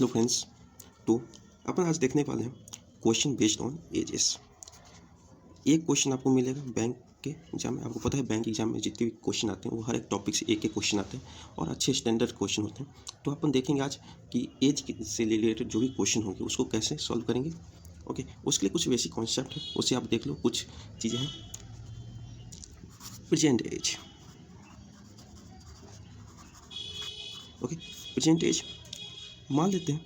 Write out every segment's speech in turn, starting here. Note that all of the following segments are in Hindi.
हेलो फ्रेंड्स, तो अपन आज देखने वाले हैं क्वेश्चन बेस्ड ऑन एजेस। एक क्वेश्चन आपको मिलेगा बैंक के एग्जाम में। आपको पता है बैंक एग्जाम में जितने भी क्वेश्चन आते हैं वो हर एक टॉपिक से एक एक क्वेश्चन आते हैं और अच्छे स्टैंडर्ड क्वेश्चन होते हैं। तो अपन देखेंगे आज कि एज से रिलेटेड जो भी क्वेश्चन होंगे उसको कैसे सॉल्व करेंगे। ओके, उसके लिए कुछ बेसिक कॉन्सेप्ट है, उसे आप देख लो। कुछ चीज़ें हैं। Present age, okay, present age मान लेते हैं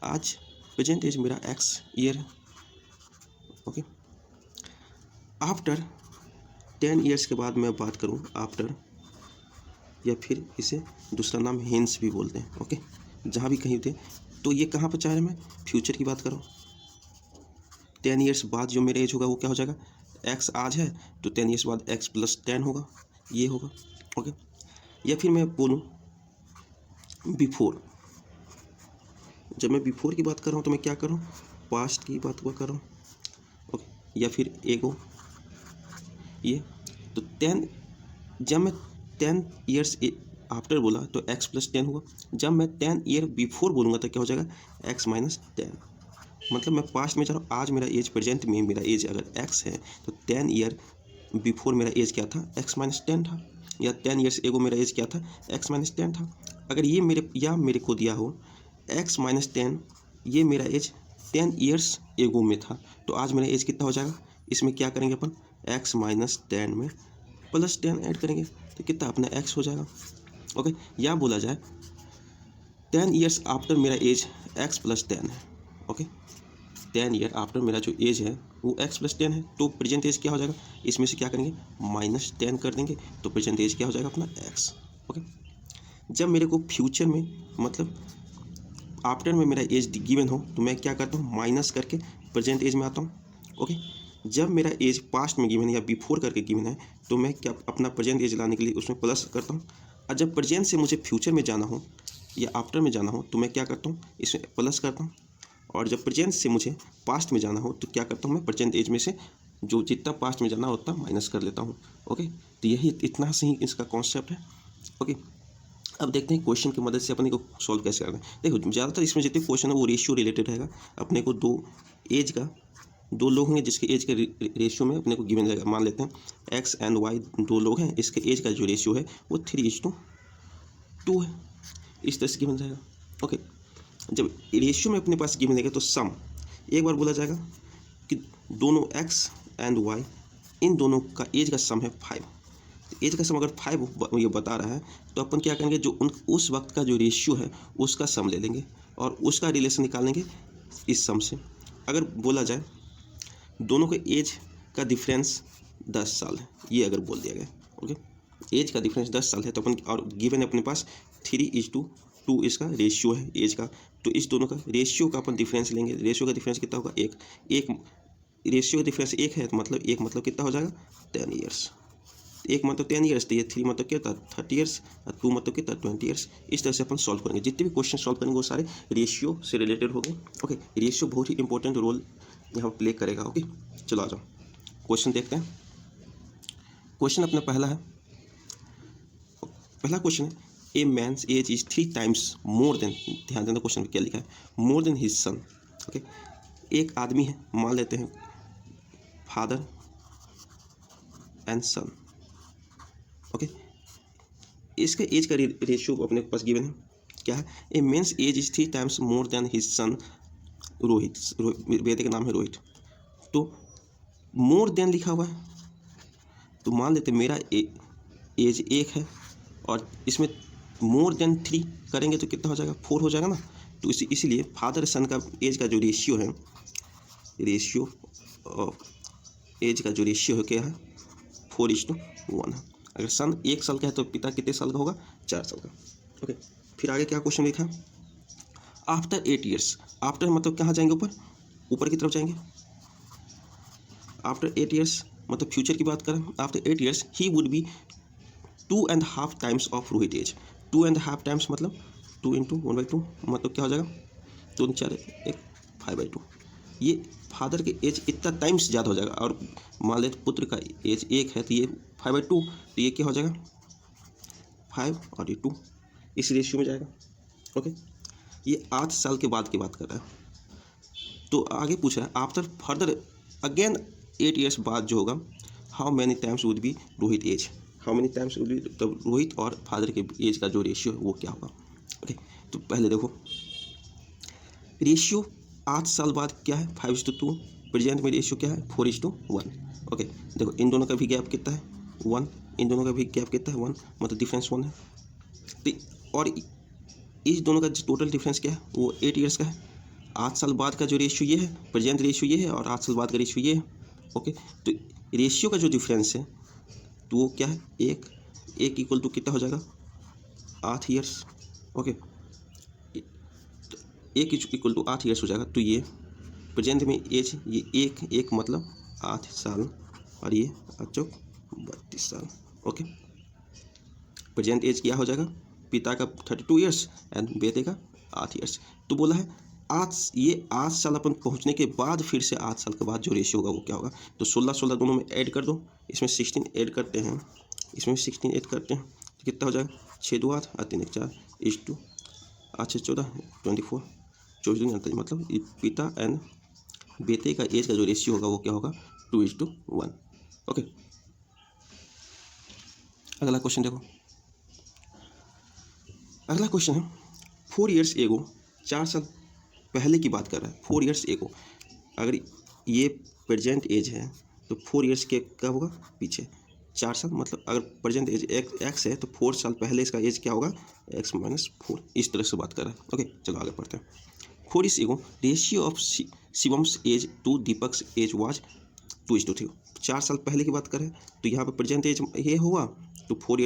आज प्रेजेंट एज मेरा एक्स ईयर है। ओके, आफ्टर 10 ईयर्स के बाद मैं बात करूं आफ्टर, या फिर इसे दूसरा नाम हेंस भी बोलते हैं। ओके, जहाँ भी कहीं थे तो ये कहाँ पर चाह रहे हैं, मैं फ्यूचर की बात करूँ। 10 ईयर्स बाद जो मेरा एज होगा वो क्या हो जाएगा, एक्स आज है तो 10 ईयर्स बाद एक्स प्लस 10 होगा, ये होगा। ओके, या फिर मैं बोलूँ बिफोर, जब मैं बिफोर की बात कर रहा हूँ तो मैं क्या कर रहा हूँ, पास्ट की बात कर रहा हूँ। ओके, या फिर एगो, ये तो 10, जब मैं 10 ईयर्स आफ्टर बोला तो x प्लस 10 हुआ। जब मैं 10 ईयर बिफोर बोलूँगा तो क्या हो जाएगा, x माइनस 10। मतलब मैं पास्ट में जा रहा हूँ, आज मेरा एज, प्रेजेंट में मेरा एज अगर x है तो 10 ईयर बिफोर मेरा एज क्या था, x माइनस 10 था। या 10 ईयर्स एगो मेरा एज क्या था, x माइनस 10 था। अगर ये मेरे को दिया हो x माइनस 10, ये मेरा एज 10 ईयर्स एगो में था, तो आज मेरा एज कितना हो जाएगा। इसमें क्या करेंगे अपन, x माइनस 10 में प्लस 10 ऐड करेंगे तो कितना अपना x हो जाएगा। ओके, या बोला जाए 10 ईयर्स आफ्टर मेरा एज x प्लस 10 है। ओके, 10 ईयर आफ्टर मेरा जो एज है वो x प्लस 10 है, तो प्रेजेंट एज क्या हो जाएगा, इसमें से क्या करेंगे माइनस 10 कर देंगे तो प्रेजेंट एज क्या हो जाएगा अपना x। ओके, जब मेरे को फ्यूचर में मतलब आफ्टर में मेरा एज गिवन हो तो मैं क्या करता हूँ, माइनस करके प्रेजेंट एज में आता हूँ। ओके, जब मेरा एज पास्ट में गिवन है या बिफोर करके गिवन है तो मैं क्या अपना प्रेजेंट एज लाने के लिए उसमें प्लस करता हूँ। और जब प्रेजेंट से मुझे फ्यूचर में जाना हो या आफ्टर में जाना हो तो मैं क्या करता हूँ, इसमें प्लस करता हूँ। और जब प्रेजेंट से मुझे पास्ट में जाना हो तो क्या करता हूँ, मैं प्रेजेंट एज में से जो जितना पास्ट में जाना होता माइनस कर लेता हूँ। ओके, तो यही इतना सही इसका कॉन्सेप्ट है। ओके, अब देखते हैं क्वेश्चन की मदद से अपने को सॉल्व कैसे करना है। देखो, ज़्यादातर इसमें जितने क्वेश्चन है वो रेशियो रिलेटेड रहेगा। अपने को दो एज का, दो लोग होंगे जिसके एज के रेशियो में अपने को गिवन रहेगा। मान लेते हैं एक्स एंड वाई दो लोग हैं, इसके एज का जो रेशियो है वो 3:2 है, इस तरह से गिवन रहेगा। ओके, जब रेशियो में अपने पास गिवन रहेगा तो सम, एक बार बोला जाएगा कि दोनों एक्स एंड वाई, इन दोनों का एज का सम है 5। एज का सम अगर 5 ये बता रहा है तो अपन क्या करेंगे, जो उस वक्त का जो रेशियो है उसका सम ले लेंगे और उसका रिलेशन निकालेंगे इस सम से। अगर बोला जाए दोनों के एज का डिफरेंस 10 साल है, ये अगर बोल दिया गया, ओके, एज का डिफरेंस 10 साल है तो अपन, और गिवन है अपने पास 3:2 इसका रेशियो है एज का, तो इस दोनों का रेशियो का अपन डिफरेंस लेंगे। रेशियो का डिफरेंस कितना होगा, एक रेशियो का डिफरेंस 1 है तो मतलब एक मतलब कितना हो जाएगा 10 ईयर्स। एक मतलब 10 ईयर्स, तो ये 3 मतलब क्या था 30 ईयर्स, और 2 मतलब कितना 20 ईयर्स। इस तरह से अपन सॉल्व करेंगे। जितने भी क्वेश्चन सॉल्व करेंगे वो सारे रेशियो से रिलेटेड होंगे। ओके, रेशियो बहुत ही इंपॉर्टेंट रोल यहाँ प्ले करेगा। ओके, चलो आ जाओ क्वेश्चन देखते हैं। क्वेश्चन अपना पहला है, पहला क्वेश्चन है a man's age is 3 times more than, ध्यान देना क्वेश्चन में क्या लिखा है, more than his son. Okay, एक आदमी है, मान लेते हैं फादर एंड सन। ओके, इसके एज का रेशियो अपने पास गिवन है, क्या है, a man's age is 3 times more than his son Rohit. बेटे का नाम है रोहित, तो मोर देन लिखा हुआ है तो मान लेते मेरा एज 1 है और इसमें मोर देन 3 करेंगे तो कितना हो जाएगा, 4 हो जाएगा ना। तो इसीलिए फादर सन का एज का जो रेशियो है, रेशियो ऑफ एज का जो रेशियो है क्या है, 4:1 है। अगर सन 1 साल का है तो पिता कितने साल का होगा, 4 साल का। ओके, फिर आगे क्या क्वेश्चन लिखा, आफ्टर 8 ईयर्स, आफ्टर मतलब कहाँ जाएंगे, ऊपर की तरफ जाएंगे। आफ्टर 8 ईयर्स मतलब फ्यूचर की बात करें, after 8 years he would be 2.5 times of Rohit age. 2.5 times मतलब 2 × 1/2 मतलब क्या हो जाएगा, 2 4 1 5/2। ये फादर के एज इतना टाइम्स ज़्यादा हो जाएगा, और मान लेते पुत्र का एज 1 है तो ये 5/2, तो ये क्या हो जाएगा 5 और ये 2, इस रेशियो में जाएगा। ओके, ये 8 साल के बाद की बात कर रहा है। तो आगे पूछा है आफ्टर फर्दर अगेन 8 ईयर्स बाद जो होगा, how many times would be Rohit age, how many times would be, तब रोहित और फादर के एज का जो रेशियो है वो क्या होगा। ओके, तो पहले देखो रेशियो 8 साल बाद क्या है 5:2, प्रेजेंट में रेशियो क्या है 4:1। ओके, देखो इन दोनों का भी गैप कितना है 1, इन दोनों का भी गैप कितना है 1, मतलब डिफरेंस 1 है। तो और इस दोनों का टोटल डिफरेंस क्या है वो 8 ईयर्स का है। 8 साल बाद का जो रेशियो ये है, प्रेजेंट रेशियो ये है, और 8 साल बाद का रेशियो ये है। ओके, तो रेशियो का जो डिफरेंस है तो वो क्या है 1 इक्वल टू कितना हो जाएगा 8 years. Okay, 1 equal to 8 years हो जाएगा। तो ये प्रेजेंट में एज ये 1 मतलब 8 साल, और ये 32 साल। ओके, प्रेजेंट एज क्या हो जाएगा पिता का 32 ईयर्स एंड बेटे का 8 ईयर्स। तो बोला है 8 साल अपन पहुंचने के बाद फिर से 8 साल के बाद जो रेशियो होगा वो क्या होगा। तो 16 दोनों में ऐड कर दो, इसमें 16 ऐड करते हैं, इसमें 16 ऐड करते हैं, तो कितना हो जाएगा 6 2 8 और 3 1 4 इस 2 8 6 14 24 24 मतलब पिता एंड बेटे का एज का जो रेशियो होगा वो क्या होगा 2:1। ओके, अगला क्वेश्चन देखो। अगला क्वेश्चन है 4 ईयर्स एगो, 4 साल पहले की बात कर रहा है। 4 ईयर्स एगो, अगर ये प्रेजेंट एज है तो 4 ईयर्स के क्या होगा पीछे 4 साल, मतलब अगर प्रेजेंट एज एक्स है तो 4 साल पहले इसका एज क्या होगा x - 4। इस तरह से बात कर रहा है। ओके, चलो आगे पढ़ते हैं। 4 years ago ratio of Shivam's age to Deepak's age was 2:3। 4 साल पहले की बात करें तो यहाँ पे प्रेजेंट एज ये हुआ, तो 4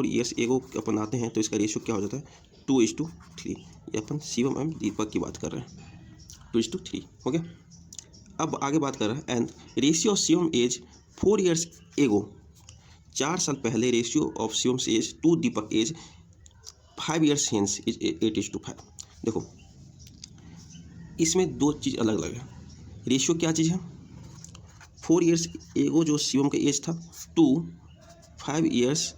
ईयर्स एगो अपन आते हैं तो इसका रेशियो क्या हो जाता है 2:3। ये अपन शिवम एवं दीपक की बात कर रहे हैं 2:3। ओके, अब आगे बात कर रहे हैं and ratio of Shivam age 4 years ago, 4 साल पहले ratio of Shivam's age to Deepak age 5 years hence is 8:5। देखो इसमें दो चीज़ अलग अलग है। रेशियो क्या चीज़ है 4 ईयर्स एगो जो शिवम का एज था टू 5 ईयर्स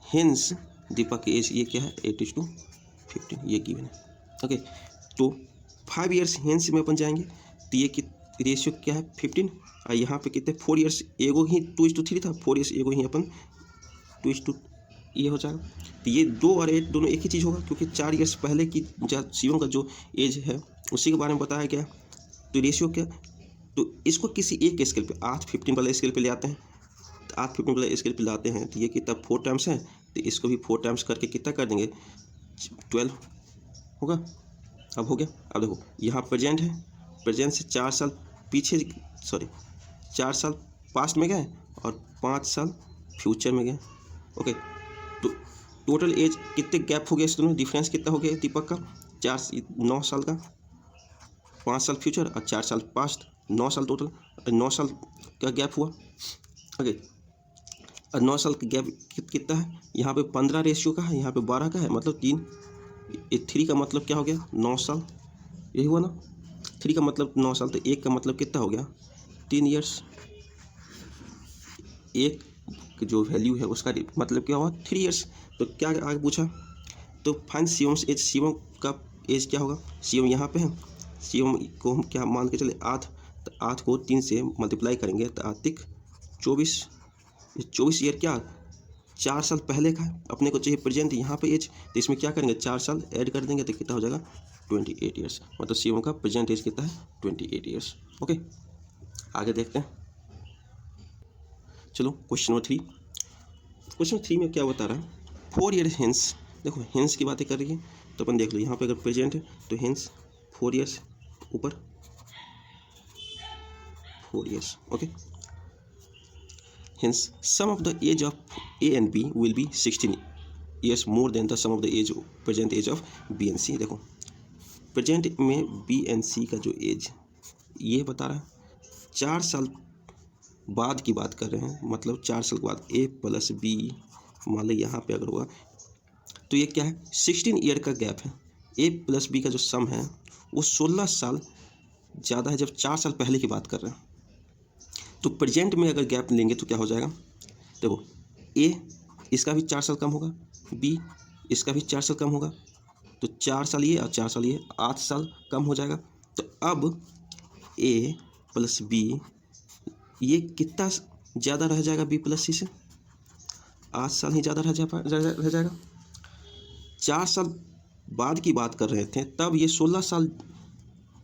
हेंस दीपक की एज, ये क्या है 8:15, ये गिवन है। ओके, तो 5 ईयर्स हेंस में अपन जाएंगे तो ये कि रेशियो क्या है 15, और यहाँ पे कितने 4 ईयर्स एगो ही 2:3 था, 4 ईयर्स एगो ही अपन 2:, ये हो जाएगा। तो ये 2 और 8 दोनों एक ही चीज़ होगा, क्योंकि 4 ईयर्स पहले की शिवम का जो एज है उसी के बारे में बताया गया। तो रेशियो क्या, तो इसको किसी एक स्केल पे 8-15 वाला स्केल पे ले आते हैं, तो 8-15 वाला स्केल पे लाते हैं तो ये कितना 4 टाइम्स है, तो इसको भी 4 टाइम्स करके कितना कर देंगे 12 होगा। अब हो गया। अब देखो यहाँ प्रेजेंट है, प्रेजेंट से 4 साल पीछे 4 साल पास्ट में गए और 5 साल फ्यूचर में गए। ओके, तो टोटल एज कितने गैप हो गया इस दोनों, डिफरेंस कितना हो गया दीपक का 9 साल का, 5 साल फ्यूचर और 4 साल पास्ट, 9 साल टोटल, 9 साल का गैप हुआ। ओके, और 9 साल का गैप कितना है, यहाँ पे 15 रेशियो का है, यहाँ पे 12 का है, मतलब 3 का मतलब क्या हो गया 9 साल, यही हुआ ना। 3 का मतलब 9 साल, तो 1 का मतलब कितना हो गया 3 ईयर्स। 1 जो वैल्यू है उसका मतलब क्या हुआ 3 ईयर्स। तो क्या आगे पूछा, तो फाइंड शिवम्स एज, शिवम का एज क्या होगा, शिवम यहाँ पे है, शिवम को हम क्या मान के चले 8, तो 8 को 3 से मल्टीप्लाई करेंगे तो 8 24 ईयर क्या 4 साल पहले का है, अपने को चाहिए प्रेजेंट यहाँ पे एज, तो इसमें क्या करेंगे 4 साल ऐड कर देंगे तो कितना हो जाएगा 28 ईयर्स, मतलब शिवम का प्रेजेंट एज कितना है 28 ईयर्स। ओके, आगे देखते हैं। चलो क्वेश्चन नंबर 3। क्वेश्चन 3 में क्या बता रहा है 4 ईयर हेंस, देखो हेंस की बातें कर रही है तो अपन देख लो यहाँ पे अगर प्रेजेंट है तो हेंस 4 ईयर्स ऊपर 4 years. Okay, hence sum of the age of A and B will be 16 years more than the sum of the present age of B and C। देखो प्रेजेंट में B and C का जो एज ये बता रहा है 4 साल बाद की बात कर रहे हैं, मतलब 4 साल के बाद A + B मान लो यहाँ पे अगर होगा तो ये क्या है 16 ईयर का गैप है। A + B का जो सम है वो 16 साल ज़्यादा है जब 4 साल पहले की बात कर रहे हैं। तो प्रेजेंट में अगर गैप लेंगे तो क्या हो जाएगा, देखो A इसका भी 4 साल कम होगा, B इसका भी 4 साल कम होगा, तो 4 साल ये और 4 साल ये, 8 साल कम हो जाएगा। तो अब ए प्लस बी ये कितना ज़्यादा रह जाएगा बी प्लस सी से? 8 साल ही ज़्यादा रह जाएगा। 4 साल बाद की बात कर रहे थे तब ये 16 साल,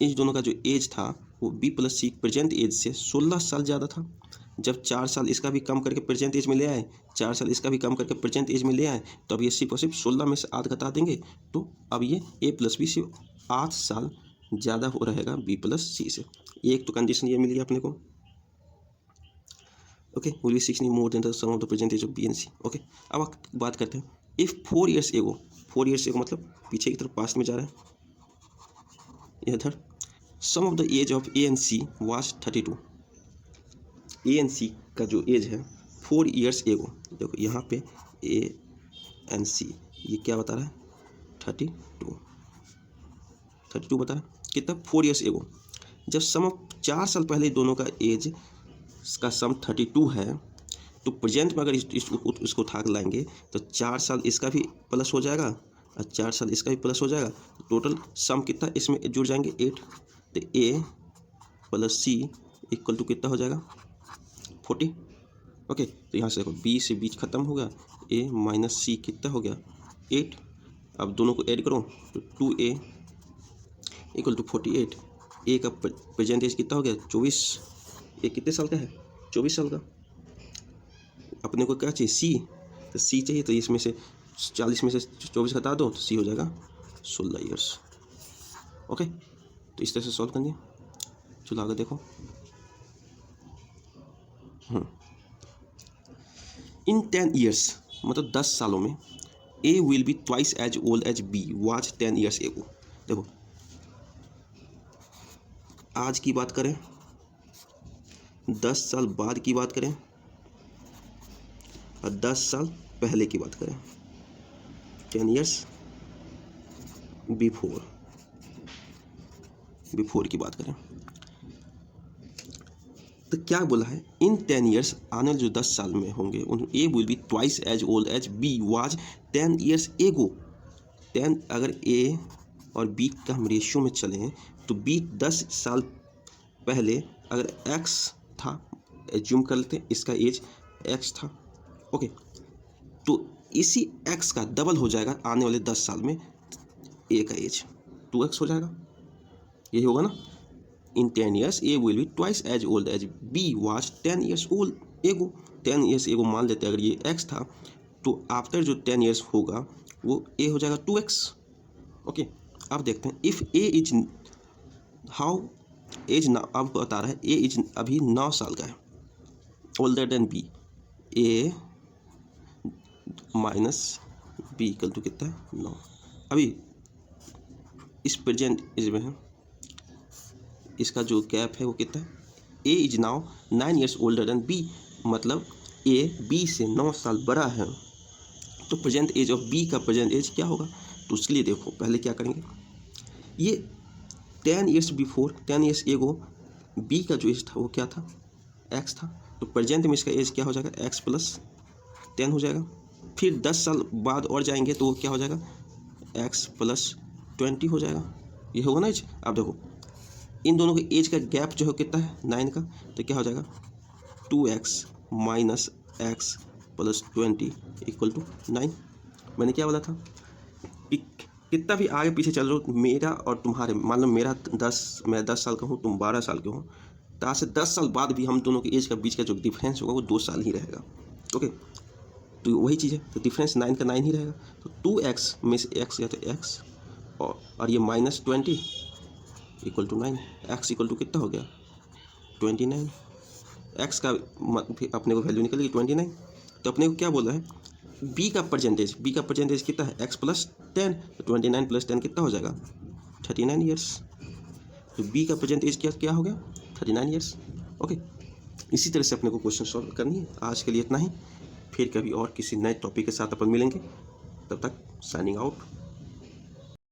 इन दोनों का जो एज था वो बी प्लस सी प्रेजेंट एज से 16 साल ज़्यादा था। जब 4 साल इसका भी कम करके प्रेजेंट एज में ले आए, 4 साल इसका भी कम करके प्रेजेंट एज में ले आए, तो अब ये सिर्फ और सिर्फ 16 में से 8 घटा देंगे, तो अब ये ए प्लस बी से 8 साल ज़्यादा हो रहेगा बी प्लस सी से। एक तो कंडीशन ये मिली अपने को। Okay, will be 6 more than the sum of the present age of B and C. Okay, अब बात करते हैं इफ़ 4 ईयर्स एगो, 4 ईयर्स एगो मतलब पीछे की तरफ पास्ट में जा रहा है, इधर sum of the age of A and C was 32। A and C का जो एज है 4 ईयर्स एगो, देखो यहाँ पे ए एंड सी ये क्या बता रहा है 32 बता रहा है कितना 4 ईयर्स एगो। जब सम ऑफ 4 साल पहले दोनों का एज का सम 32 है, तो प्रेजेंट में अगर इसको उठा के लाएंगे तो 4 साल इसका भी प्लस हो जाएगा और 4 साल इसका भी प्लस हो जाएगा, टोटल सम कितना इसमें जुड़ जाएंगे 8। तो ए प्लस सी इक्वल टू कितना हो जाएगा 40। ओके, तो यहाँ से देखो बी से बीच खत्म हो गया, ए माइनस सी कितना हो गया 8। अब दोनों को ऐड करो तो 2a इक्वल टू 48। ए का प्रेजेंट एज कितना हो गया 24। ए कितने साल का है 24 साल का। अपने को क्या चाहिए सी, तो सी चाहिए, तो इसमें से 40 में से 24 हटा दो तो सी हो जाएगा 16 ईयर्स। ओके, तो इस तरह से सॉल्व करिए। चलो आगे देखो। इन 10 ईयर्स मतलब 10 सालों में A will be twice as old as B was 10 years ago. देखो आज की बात करें, 10 साल बाद की बात करें और 10 साल पहले की बात करें, 10 ईयर्स बिफोर की बात करें, तो क्या बोला है इन 10 ईयर्स आने जो 10 साल में होंगे उन A will be twice as old as B was 10 years ago. 10 अगर ए और बी का हम रेशियो में चलें तो बी 10 साल पहले अगर एक्स था, एज्यूम कर लेते हैं इसका एज एक्स था। ओके, तो इसी एक्स का डबल हो जाएगा आने वाले 10 साल में ए का एज 2x हो जाएगा, यही होगा ना। In 10 years A will be twice as old as B was 10 years old ago. 10 years एगो मान लेते हैं, अगर ये x था तो आफ्टर जो 10 ईयर्स होगा वो ए हो जाएगा 2x। ओके, अब देखते हैं if A is how age ना, अब बता रहा है ए इज अभी 9 साल का है, older than B, A minus B equal to कितना है 9। अभी इस प्रेजेंट एज में है, इसका जो गैप है वो कितना है, A is now 9 years older than B, मतलब ए बी से 9 साल बड़ा है, तो प्रेजेंट एज ऑफ बी का प्रेजेंट एज क्या होगा। तो उसके लिए देखो पहले क्या करेंगे, ये 10 years before 10 years ago B का जो एज था वो क्या था एक्स था, तो प्रेजेंट में इसका एज क्या हो जाएगा एक्स प्लस 10 हो जाएगा। फिर 10 साल बाद और जाएंगे तो वो क्या हो जाएगा एक्स प्लस 20 हो जाएगा, ये होगा ना एज। अब देखो इन दोनों के एज का गैप जो है कितना है 9 का, तो क्या हो जाएगा 2x minus X plus 20 equal to 9। मैंने क्या बोला था कि कितना भी आगे पीछे चल रहा हो मेरा और तुम्हारे, मान लो मैं 10 साल का हूँ तुम 12 साल के हो, तो आज से 10 साल बाद भी हम दोनों के एज का बीच का जो डिफरेंस होगा वो 2 साल ही रहेगा। ओके, तो वही चीज़ है, तो डिफरेंस 9 का 9 ही रहेगा, तो 2x में से x या तो x और ये minus 20 equal to 9, x equal to कितना हो गया 29। x का अपने को वैल्यू निकल गई 29। तो अपने को क्या बोला है b का परसेंटेज कितना है x प्लस 10, तो 29 प्लस 10 कितना हो जाएगा 39 ईयर्स। तो b का परसेंटेज क्या हो गया 39 ईयर्स। ओके, इसी तरह से अपने को क्वेश्चन सॉल्व करनी है। आज के लिए इतना ही, फिर कभी और किसी नए टॉपिक के साथ अपन मिलेंगे, तब तक साइनिंग आउट।